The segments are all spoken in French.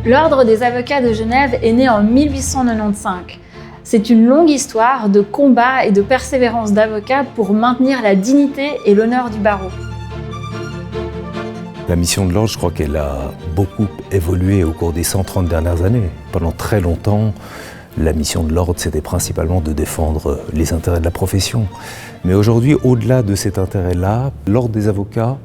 L'Ordre des avocats de Genève est né en 1895. C'est une longue histoire de combat et de persévérance d'avocats pour maintenir la dignité et l'honneur du barreau. La mission de l'Ordre, je crois qu'elle a beaucoup évolué au cours des 130 dernières années. Pendant très longtemps, la mission de l'Ordre, c'était principalement de défendre les intérêts de la profession. Mais aujourd'hui, au-delà de cet intérêt-là, l'Ordre des avocats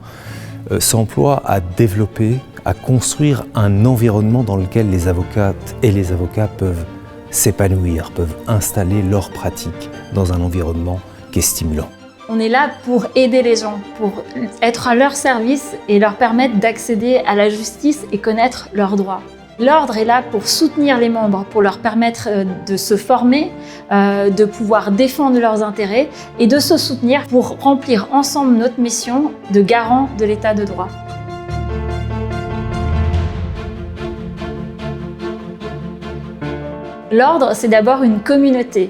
s'emploie à développer, à construire un environnement dans lequel les avocates et les avocats peuvent s'épanouir, peuvent installer leur pratique dans un environnement qui est stimulant. On est là pour aider les gens, pour être à leur service et leur permettre d'accéder à la justice et connaître leurs droits. L'Ordre est là pour soutenir les membres, pour leur permettre de se former, de pouvoir défendre leurs intérêts et de se soutenir pour remplir ensemble notre mission de garant de l'état de droit. L'Ordre, c'est d'abord une communauté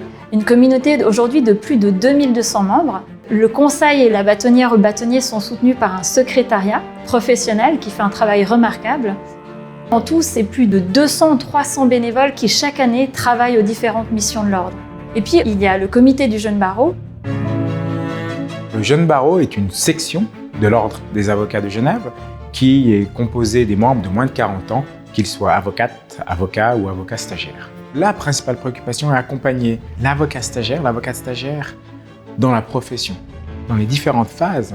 aujourd'hui de plus de 2200 membres. Le conseil et la bâtonnière ou le bâtonnier sont soutenus par un secrétariat professionnel qui fait un travail remarquable. En tout, c'est plus de 200-300 bénévoles qui chaque année travaillent aux différentes missions de l'Ordre. Et puis, il y a le comité du jeune barreau. Le jeune barreau est une section de l'Ordre des avocats de Genève qui est composée des membres de moins de 40 ans, qu'ils soient avocates, avocats ou avocats stagiaires. La principale préoccupation est d'accompagner l'avocat stagiaire dans la profession, dans les différentes phases.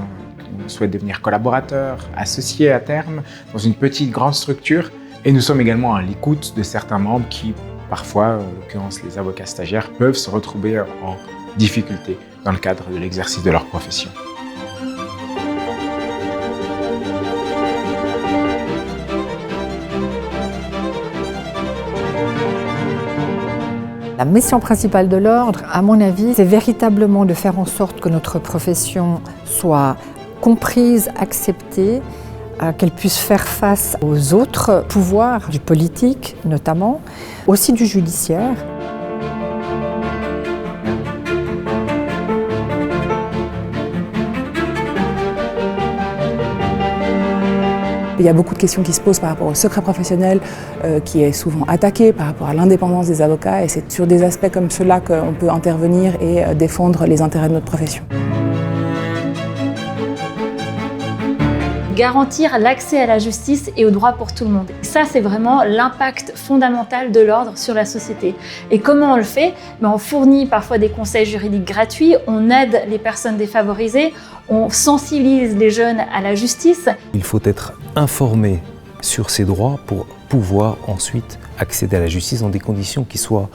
On souhaite devenir collaborateur, associé à terme, dans une petite, grande structure. Et nous sommes également à l'écoute de certains membres qui, parfois, en l'occurrence les avocats stagiaires, peuvent se retrouver en difficulté dans le cadre de l'exercice de leur profession. La mission principale de l'Ordre, à mon avis, c'est véritablement de faire en sorte que notre profession soit comprise, acceptée, qu'elle puisse faire face aux autres pouvoirs, du politique notamment, aussi du judiciaire. Il y a beaucoup de questions qui se posent par rapport au secret professionnel qui est souvent attaqué, par rapport à l'indépendance des avocats, et c'est sur des aspects comme ceux-là qu'on peut intervenir et défendre les intérêts de notre profession. Garantir l'accès à la justice et aux droits pour tout le monde. Ça, c'est vraiment l'impact fondamental de l'Ordre sur la société. Et comment on le fait ? On fournit parfois des conseils juridiques gratuits, on aide les personnes défavorisées, on sensibilise les jeunes à la justice. Il faut être informé sur ses droits pour pouvoir ensuite accéder à la justice dans des conditions qui soient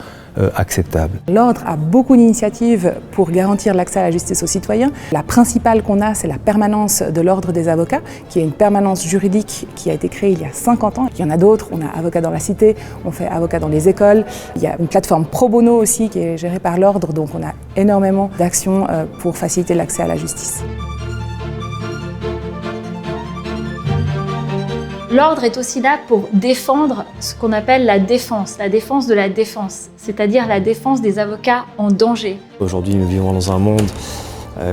acceptables. L'Ordre a beaucoup d'initiatives pour garantir l'accès à la justice aux citoyens. La principale qu'on a, c'est la permanence de l'Ordre des avocats, qui est une permanence juridique qui a été créée il y a 50 ans. Il y en a d'autres, on a Avocats dans la Cité, on fait Avocats dans les écoles. Il y a une plateforme pro bono aussi qui est gérée par l'Ordre, donc on a énormément d'actions pour faciliter l'accès à la justice. L'Ordre est aussi là pour défendre ce qu'on appelle la défense de la défense, c'est-à-dire la défense des avocats en danger. Aujourd'hui, nous vivons dans un monde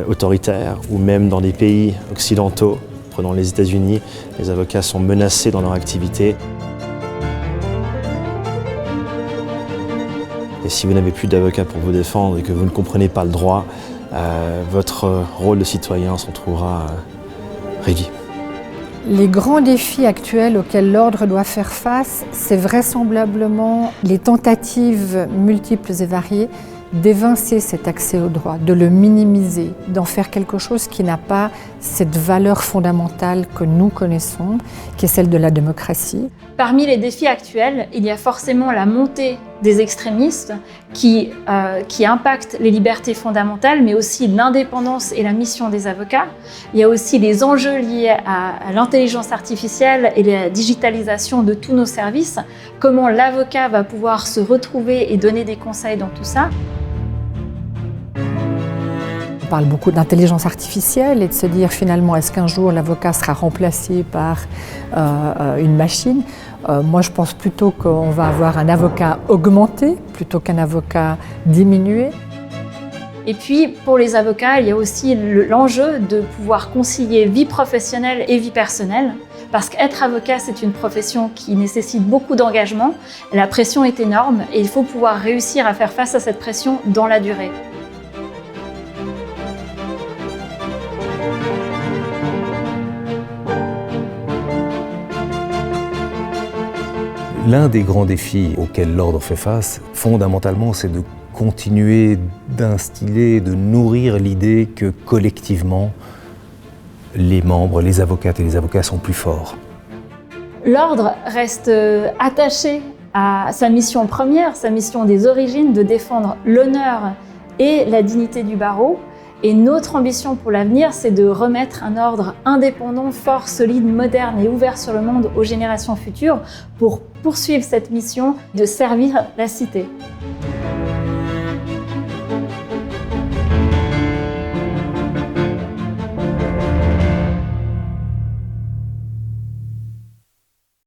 autoritaire ou même dans des pays occidentaux. Prenons les États-Unis, les avocats sont menacés dans leur activité. Et si vous n'avez plus d'avocat pour vous défendre et que vous ne comprenez pas le droit, votre rôle de citoyen s'en trouvera réduit. Les grands défis actuels auxquels l'Ordre doit faire face, c'est vraisemblablement les tentatives multiples et variées d'évincer cet accès au droit, de le minimiser, d'en faire quelque chose qui n'a pas cette valeur fondamentale que nous connaissons, qui est celle de la démocratie. Parmi les défis actuels, il y a forcément la montée des extrémistes qui impactent les libertés fondamentales, mais aussi l'indépendance et la mission des avocats. Il y a aussi les enjeux liés à l'intelligence artificielle et la digitalisation de tous nos services. Comment l'avocat va pouvoir se retrouver et donner des conseils dans tout ça. On parle beaucoup d'intelligence artificielle et de se dire finalement est-ce qu'un jour l'avocat sera remplacé par une machine. Moi je pense plutôt qu'on va avoir un avocat augmenté plutôt qu'un avocat diminué. Et puis pour les avocats, il y a aussi l'enjeu de pouvoir concilier vie professionnelle et vie personnelle. parce qu'être avocat, c'est une profession qui nécessite beaucoup d'engagement. La pression est énorme et il faut pouvoir réussir à faire face à cette pression dans la durée. L'un des grands défis auxquels l'ordre fait face, fondamentalement, c'est de continuer d'instiller, de nourrir l'idée que collectivement, les membres, les avocates et les avocats sont plus forts. L'ordre reste attaché à sa mission première, sa mission des origines, de défendre l'honneur et la dignité du barreau. Et notre ambition pour l'avenir, c'est de remettre un ordre indépendant, fort, solide, moderne et ouvert sur le monde aux générations futures pour poursuivre cette mission de servir la cité.